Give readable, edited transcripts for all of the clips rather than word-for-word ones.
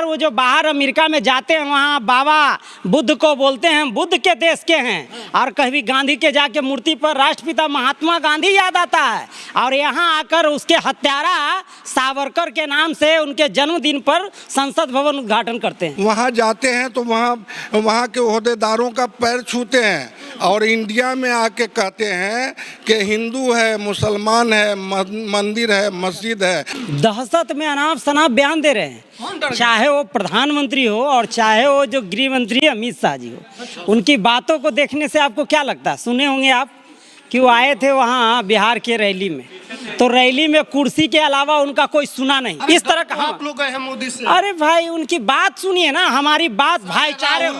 बिहार वो जो बाहर अमेरिका में जाते हैं वहाँ बाबा बुद्ध को बोलते हैं बुद्ध के देश के हैं, और कभी गांधी के जाके मूर्ति पर राष्ट्रपिता महात्मा गांधी याद आता है, और यहाँ आकर उसके हत्यारा सावरकर के नाम से उनके जन्मदिन पर संसद भवन उद्घाटन करते हैं। वहाँ जाते हैं तो वहाँ के ओहदेदारों का पैर छूते हैं और इंडिया में आके कहते हैं कि हिंदू है, मुसलमान है, मंदिर है, मस्जिद है। दहशत में अनाप शनाप बयान दे रहे हैं, चाहे वो प्रधानमंत्री हो और चाहे वो जो गृह मंत्री अमित शाह जी हो। उनकी बातों को देखने से आपको क्या लगता है? सुने होंगे आप कि वो आए थे वहाँ बिहार के रैली में, तो रैली में कुर्सी के अलावा उनका कोई सुना नहीं। इस तरह का आप लोग गए हैं मोदी से। अरे भाई उनकी बात सुनिए ना, हमारी बात भाईचारे,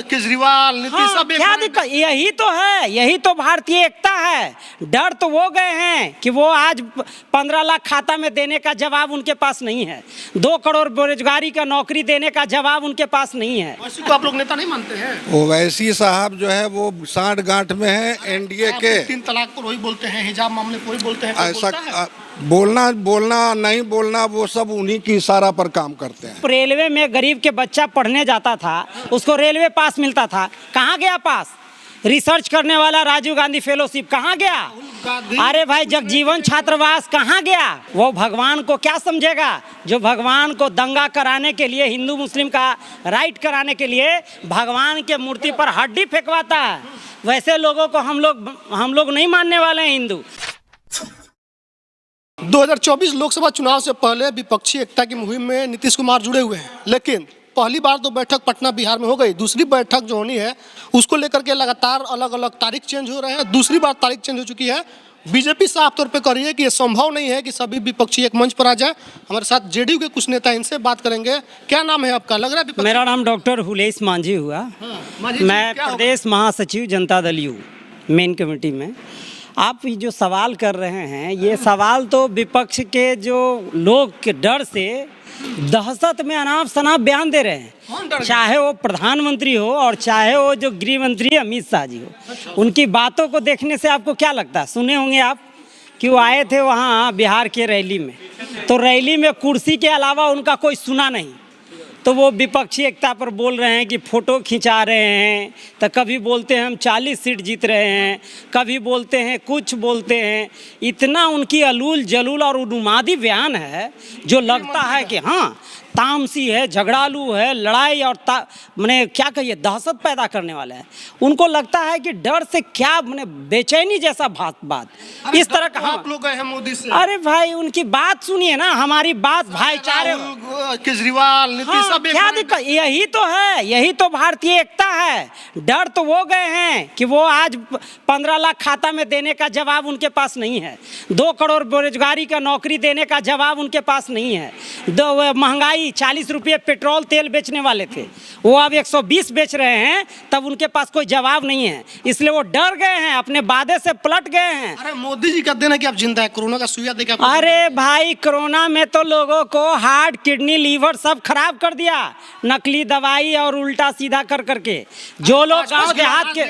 केजरीवाल, नीतीश सब क्या दिक्कत? यही तो है, यही तो भारतीय एकता है। डर तो वो गए हैं कि वो आज 15 लाख खाता में देने का जवाब उनके पास नहीं है, 2 करोड़ बेरोजगारी का नौकरी देने का जवाब उनके पास नहीं है। वैसे को आप लोग नेता नहीं मानते हैं? ओवैसी साहब जो है वो साठ गांठ में है एनडीए के। 3 तलाक पर वही बोलते हैं, हिजाब मामले पर वही बोलते हैं। ऐसा बोलना नहीं बोलना वो सब उन्हीं की इशारा पर काम करते हैं। रेलवे में गरीब के बच्चा पढ़ने जाता था, उसको रेलवे पास मिलता था, कहाँ गया पास? रिसर्च करने वाला राजीव गांधी फेलोशिप कहाँ गया? अरे भाई जगजीवन छात्रावास कहाँ गया? वो भगवान को क्या समझेगा जो भगवान को दंगा कराने के लिए, हिंदू मुस्लिम का राइट कराने के लिए भगवान के मूर्ति पर हड्डी फेंकवाता है। वैसे लोगों को हम लोग नहीं मानने वाले हैं हिंदू। 2024 लोकसभा चुनाव से पहले विपक्षी एकता की मुहिम में नीतीश कुमार जुड़े हुए हैं, लेकिन पहली बार तो बैठक पटना बिहार में हो गई। दूसरी बैठक जो होनी है उसको लेकर के लगातार अलग अलग तारीख चेंज हो रहे हैं। दूसरी बार तारीख चेंज हो चुकी है। बीजेपी साफ तौर पे कह रही है कि ये संभव नहीं है कि सभी विपक्षी एक मंच पर आ जाए। हमारे साथ जेडीयू के कुछ नेता, इनसे बात करेंगे। क्या नाम है आपका? लग रहा है मेरा नाम डॉक्टर हुलेस मांझी हुआ। मैं प्रदेश महासचिव Janata Dal you main committee में। आप ये जो सवाल कर रहे हैं, ये सवाल तो विपक्ष के जो लोग के डर से दहशत में अनाप शनाप बयान दे रहे हैं, चाहे वो प्रधानमंत्री हो और चाहे वो जो गृह मंत्री अमित शाह जी हो। उनकी बातों को देखने से आपको क्या लगता है? सुने होंगे आप कि वो आए थे वहाँ बिहार के रैली में, तो रैली में कुर्सी के अलावा उनका कोई सुना नहीं, तो वो विपक्षी एकता पर बोल रहे हैं कि फ़ोटो खिंचा रहे हैं, तो कभी बोलते हैं हम 40 सीट जीत रहे हैं, कभी बोलते हैं कुछ बोलते हैं। इतना उनकी अलूल जलूल और उन्मादी बयान है जो लगता है कि हाँ तामसी है, झगड़ालू है, लड़ाई और मैंने क्या कहिए दहशत पैदा करने वाला है। उनको लगता है कि डर से क्या मैंने बेचैनी जैसा बात इस तरह का। आप लोग गए हैं मोदी से। अरे भाई उनकी बात सुनिए ना, हमारी बात भाईचारे, केजरीवाल, नीतीश सब क्या दिक्कत? यही तो है, यही तो भारतीय एकता है। डर तो वो गए हैं कि वो आज 15 लाख खाता में देने का जवाब उनके पास नहीं है, 2 करोड़ बेरोजगारी का नौकरी देने का जवाब उनके पास नहीं है। महंगाई 40 रुपये पेट्रोल तेल बेचने वाले थे, वो अब 120 बेच रहे हैं, तब उनके पास कोई जवाब नहीं है, इसलिए वो डर गए हैं, अपने वादे से पलट गए हैं। अरे मोदी जी कहते हैं कि आप जिंदा है, कोरोना का सुइया देके। अरे भाई कोरोना में तो लोगों को हार्ट, किडनी, लीवर सब खराब कर दिया, नकली दवाई और उल्टा सीधा कर करके। जो लोग गांव देहात के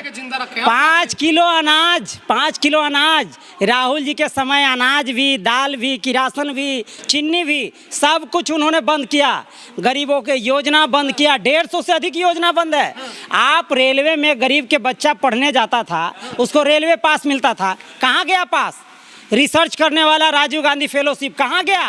5 किलो अनाज, राहुल जी के समय अनाज भी, दाल भी, किरासन भी, चीनी भी, सब कुछ उन्होंने बंद किया। गरीबों के योजना बंद किया, 150 से अधिक योजना बंद है। आप रेलवे में गरीब के बच्चा पढ़ने जाता था, उसको रेलवे पास मिलता था, कहाँ गया पास? रिसर्च करने वाला राजीव गांधी फेलोशिप कहाँ गया?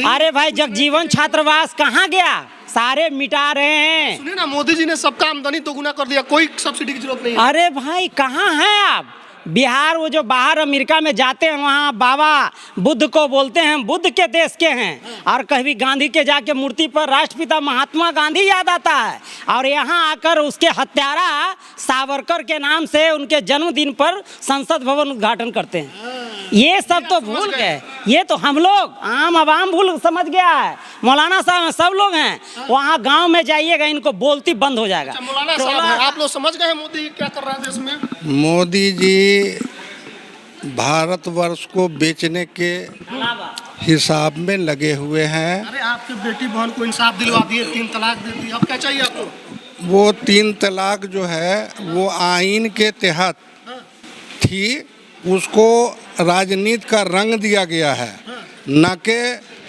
अरे भाई जगजीवन छात्रावास कहाँ गया? सारे मिटा रहे हैं। सुनिए ना, मोदी जी ने सबका आमदनी दोगुना कर दिया, कोई सब्सिडी की जरूरत नहीं है। अरे भाई कहाँ हैं आप? बिहार वो जो बाहर अमेरिका में जाते हैं वहाँ बाबा बुद्ध को बोलते हैं बुद्ध के देश के हैं, और कभी गांधी के जाके मूर्ति पर राष्ट्रपिता महात्मा गांधी याद आता है, और यहाँ आकर उसके हत्यारा सावरकर के नाम से उनके जन्मदिन पर संसद भवन उद्घाटन करते हैं। ये सब तो भूल गए, ये तो हम लोग आम आवाम भूल समझ गया है। मौलाना साहब सब लोग हैं, वहाँ गांव में जाइएगा इनको बोलती बंद हो जाएगा। मौलाना साहब आप लोग समझ गए मोदी क्या कर रहा है देश में? मोदी जी भारतवर्ष को बेचने के हिसाब में लगे हुए हैं। अरे आपकी बेटी बहन को इंसाफ दिलवा दिए, 3 तलाक दे दी, अब क्या चाहिए आपको? वो 3 तलाक जो है वो आइन के तहत थी, उसको राजनीति का रंग दिया गया है, न कि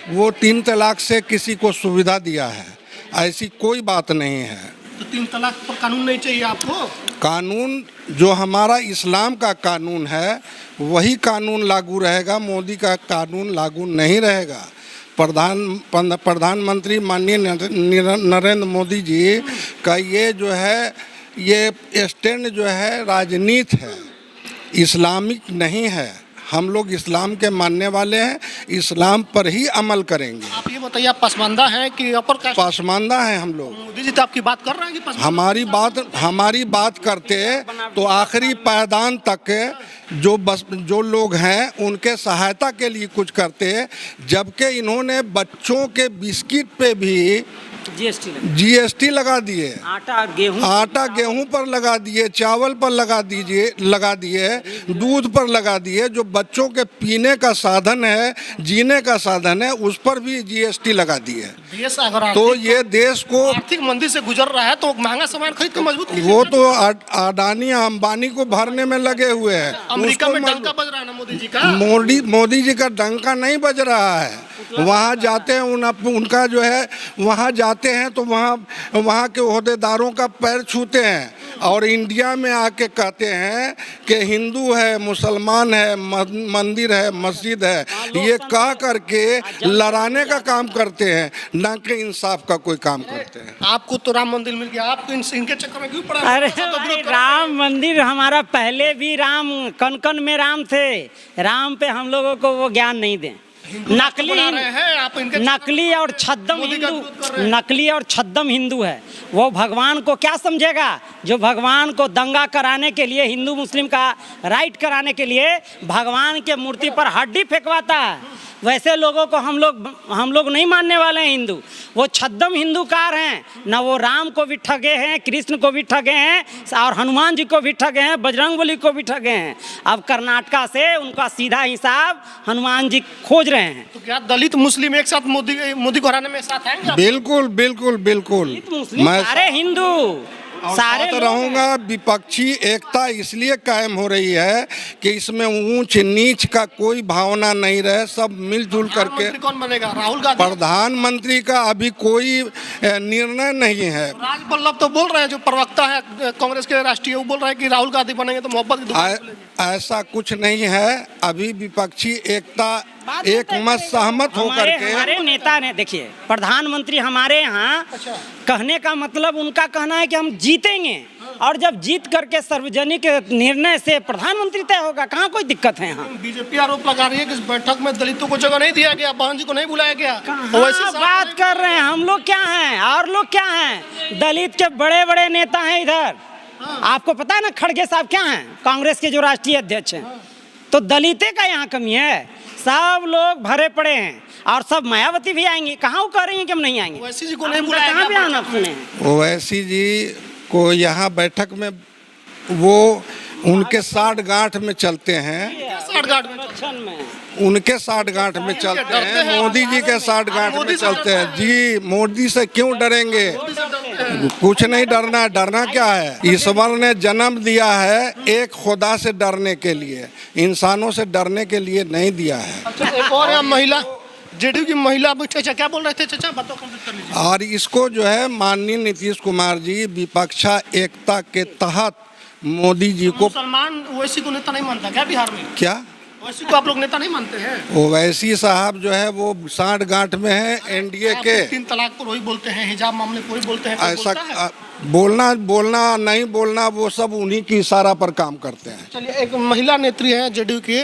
वो 3 तलाक से किसी को सुविधा दिया है। ऐसी कोई बात नहीं है। तो 3 तलाक पर कानून नहीं चाहिए आपको? कानून जो हमारा इस्लाम का कानून है वही कानून लागू रहेगा, मोदी का कानून लागू नहीं रहेगा। प्रधानमंत्री माननीय नरेंद्र मोदी जी का ये जो है ये स्टैंड जो है राजनीति है, इस्लामिक नहीं है। हम लोग इस्लाम के मानने वाले हैं, इस्लाम पर ही अमल करेंगे। आप ये बताइए, आप पसमानदा हैं कि अपर कास्ट? पसमानदा हैं हम लोग। मोदी जी तो आपकी बात कर रहे हैं कि पसमानदा? हमारी बात करते तो आखिरी पायदान तक जो लोग हैं उनके सहायता के लिए कुछ करते, जबकि इन्होंने बच्चों के बिस्किट पे भी जीएसटी लगा दिए, आटा गेहूं पर लगा दिए, चावल पर लगा दिए, दूध पर लगा दिए। जो बच्चों के पीने का साधन है, जीने का साधन है, उस पर भी जीएसटी लगा दिए। देश अगर तो ये देश को आर्थिक मंदी से गुजर रहा है तो महंगा सामान खरीद के मजबूत कीजिए। वो तो अडानी अंबानी को भरने में लगे हुए हैं। अमेरिका में डंका बज रहा है ना मोदी जी का? मोदी जी का डंका नहीं बज रहा है। वहाँ जाते हैं उनका जो है, वहाँ जाते हैं तो वहाँ के ओहदेदारों का पैर छूते हैं और इंडिया में आके कहते हैं कि हिंदू है, मुसलमान है, मंदिर है, मस्जिद है, ये कह करके लड़ाने का काम करते हैं, ना कि इंसाफ का कोई काम करते हैं। आपको तो राम मंदिर मिल गया, आपको इनके चक्कर में क्यों पड़ा? अरे भाई, राम मंदिर हमारा पहले भी राम कन कन में राम थे। राम पे हम लोगों को वो ज्ञान नहीं दें। नकली और छद्म हिंदू है। वो भगवान को क्या समझेगा? जो भगवान को दंगा कराने के लिए, हिंदू मुस्लिम का राइट कराने के लिए भगवान के मूर्ति पर हड्डी फेंकवाता है, वैसे लोगों को हम लोग नहीं मानने वाले हैं हिंदू। वो छद्म हिंदूकार हैं ना। वो राम को भी ठगे हैं, कृष्ण को भी ठगे हैं और हनुमान जी को भी ठगे हैं, बजरंगबली को भी ठगे हैं। अब कर्नाटका से उनका सीधा हिसाब हनुमान जी खोज रहे हैं। तो क्या दलित मुस्लिम एक साथ मोदी को हराने में साथ आएंगे? बिल्कुल बिल्कुल बिल्कुल। मैं सारे हिंदू सारे रहूंगा। विपक्षी एकता इसलिए कायम हो रही है कि इसमें ऊंच नीच का कोई भावना नहीं रहे, सब मिलजुल करके। कौन बनेगा? राहुल गांधी? प्रधानमंत्री का अभी कोई निर्णय नहीं है। राज बल्लभ तो बोल रहे हैं, जो प्रवक्ता है कांग्रेस के राष्ट्रीय, वो बोल रहे हैं कि राहुल गांधी बनेंगे तो मोहब्बत। ऐसा कुछ नहीं है। अभी विपक्षी एकता एक मत सहमत होकर के हमारे नेता ने, देखिए प्रधानमंत्री हमारे यहाँ कहने का मतलब उनका कहना है कि हम जीतेंगे और जब जीत करके सार्वजनिक निर्णय से प्रधानमंत्री तय होगा। कहाँ कोई दिक्कत है यहाँ? बीजेपी आरोप लगा रही है कि इस बैठक में दलितों को जगह नहीं दिया गया, बहन जी को नहीं बुलाया गया। वैसे बात कर रहे हैं। हम लोग क्या हैं और लोग क्या हैं? दलित के बड़े बड़े नेता हैं इधर। आपको पता है ना खड़गे साहब क्या हैं? कांग्रेस के जो राष्ट्रीय अध्यक्ष हैं। तो दलिते का यहाँ कमी है। सब लोग भरे पड़े हैं और सब मायावती भी आएंगे। कहाँ वो कह रही हैं कि हम नहीं आएंगे? ओवैसी जी को नहीं बुलाया? कहाँ भी आना सुने? ओवैसी जी को यहाँ बैठक में वो उनके साठ गांठ में चलते हैं। 60 गांठ में उनके 60 गांठ में चलते हैं। मोदी जी के 60 गांठ में चलते हैं। जी, मोदी से क्यों डरेंगे? कुछ नहीं डरना। डरना क्या है? ईश्वर ने जन्म दिया है एक खुदा से डरने के लिए, इंसानों से डरने के लिए नहीं दिया है। अच्छा, एक और है महिला, जेडीयू की महिला बैठे, क्या बोल रहे थे चाचा? बातों कंप्लीट कर लीजिए। और इसको जो है माननीय नीतीश कुमार जी विपक्षा एकता के तहत मोदी जी को, मुसलमान ओवैसी को नेता नहीं मानता क्या बिहार में? क्या ओवैसी को आप लोग नेता नहीं मानते हैं? ओवैसी साहब जो है वो 60 गांठ में है एनडीए के। 3 तलाक पर वही बोलते हैं, हिजाब मामले पर वही बोलते हैं। ऐसा बोलना नहीं बोलना, वो सब उन्हीं की इशारा पर काम करते हैं। चलिए, एक महिला नेत्री है जेडीयू की।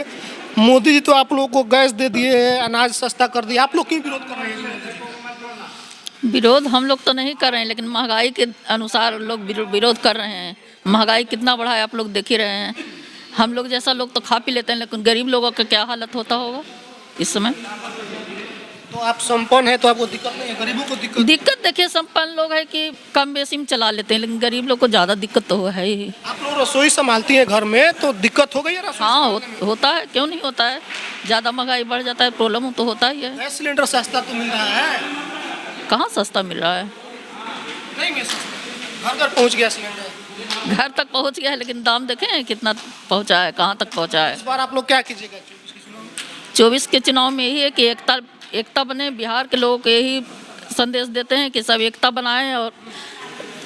मोदी जी तो आप लोगों को गैस दे दिए, अनाज सस्ता कर दिया, आप लोग क्यों विरोध कर रहे हैं? विरोध हम लोग तो नहीं कर रहे हैं, लेकिन महंगाई के अनुसार लोग विरोध कर रहे हैं। महंगाई कितना बढ़ा है आप लोग देख ही रहे हैं। हम लोग जैसा लोग तो खा पी लेते हैं, लेकिन गरीब लोगों का क्या हालत होता होगा इस समय। तो आप संपन्न है तो आपको दिक्कत नहीं है, गरीबों को दिक्कत देखिए, संपन्न लोग है कि कम बेसी में चला लेते हैं, लेकिन गरीब लोग को ज़्यादा दिक्कत तो है ही। आप लोग रसोई संभालती हैं घर में, तो दिक्कत हो गई है? हाँ, होता है, क्यों नहीं होता है। ज़्यादा महंगाई बढ़ जाता है, प्रॉब्लम तो होता ही है। गैस सिलेंडर सस्ता तो मिल रहा है? कहाँ सस्ता मिल रहा है? नहीं मिल सस्ता, घर घर पहुँच गया सिलेंडर। घर तक पहुँच गया है, लेकिन दाम देखें कितना पहुँचा है, कहाँ तक पहुँचा है। इस बार आप लोग क्या कीजिएगा 24 के चुनाव में? यही है कि एकता बने, बिहार के लोगों को यही संदेश देते हैं कि सब एकता बनाएं और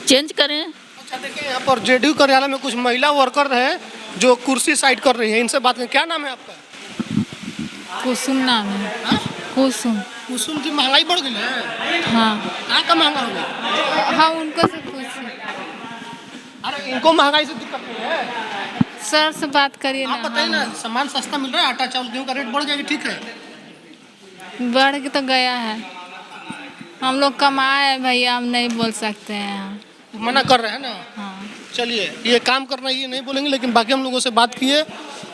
चेंज करें। अच्छा देखिए, यहाँ पर जेडीयू कार्यालय में कुछ महिला वर्कर हैं जो कुर्सी साइड कर रही है, इनसे बात करें। क्या नाम है आपका? कुसुम नाम है। कुसुम। कुसुम जी, महंगाई बढ़ गई है। हाँ कहाँ का महंगा हो गया? हाँ, उनको से पूछिए, अरे इनको महंगाई से दिक्कत नहीं है। सर से बात करिए आप ना। बताइए ना, सामान सस्ता मिल रहा है, आटा चावल गेहूं का रेट बढ़ जाएगा, ठीक है? बढ़ के तो गया है, हम लोग कमाए हैं भैया, हम नहीं बोल सकते हैं। मना कर रहे हैं ना। हाँ चलिए, ये काम करना ये नहीं बोलेंगे, लेकिन बाकी हम लोगों से बात किए,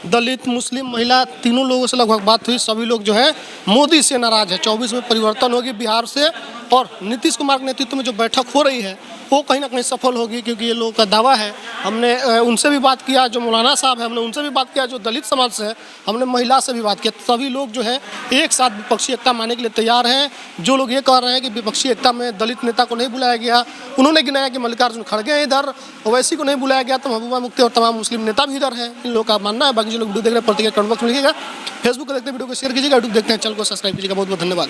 दलित, मुस्लिम, महिला, तीनों लोगों से लगभग बात हुई। सभी लोग जो है मोदी से नाराज है। 24 में परिवर्तन होगी बिहार से, और नीतीश कुमार के नेतृत्व में जो बैठक हो रही है वो कहीं ना कहीं सफल होगी, क्योंकि ये लोगों का दावा है। हमने उनसे भी बात किया जो मौलाना साहब है, हमने उनसे भी बात किया जो दलित समाज से है, हमने महिला से भी बात किया। सभी लोग जो है एक साथ विपक्षी एकता मानने के लिए तैयार हैं। जो लोग ये कह रहे हैं कि विपक्षी एकता में दलित नेता को नहीं बुलाया गया, उन्होंने गिनाया कि मल्लिकार्जुन खड़गे हैं इधर, ओवैसी को नहीं बुलाया गया, तो महबूबा मुफ्ती और तमाम मुस्लिम नेता भी इधर हैं। इन लोगों का मानना है। बाकी जो लोग वीडियो देख रहे हैं प्रतिक्रिया कमेंट बॉक्स में लिखिएगा। फेसबुक को देखते हैं वीडियो को शेयर कीजिएगा, यूट्यूब देखते हैं चैनल को सब्सक्राइब कीजिएगा। बहुत बहुत धन्यवाद।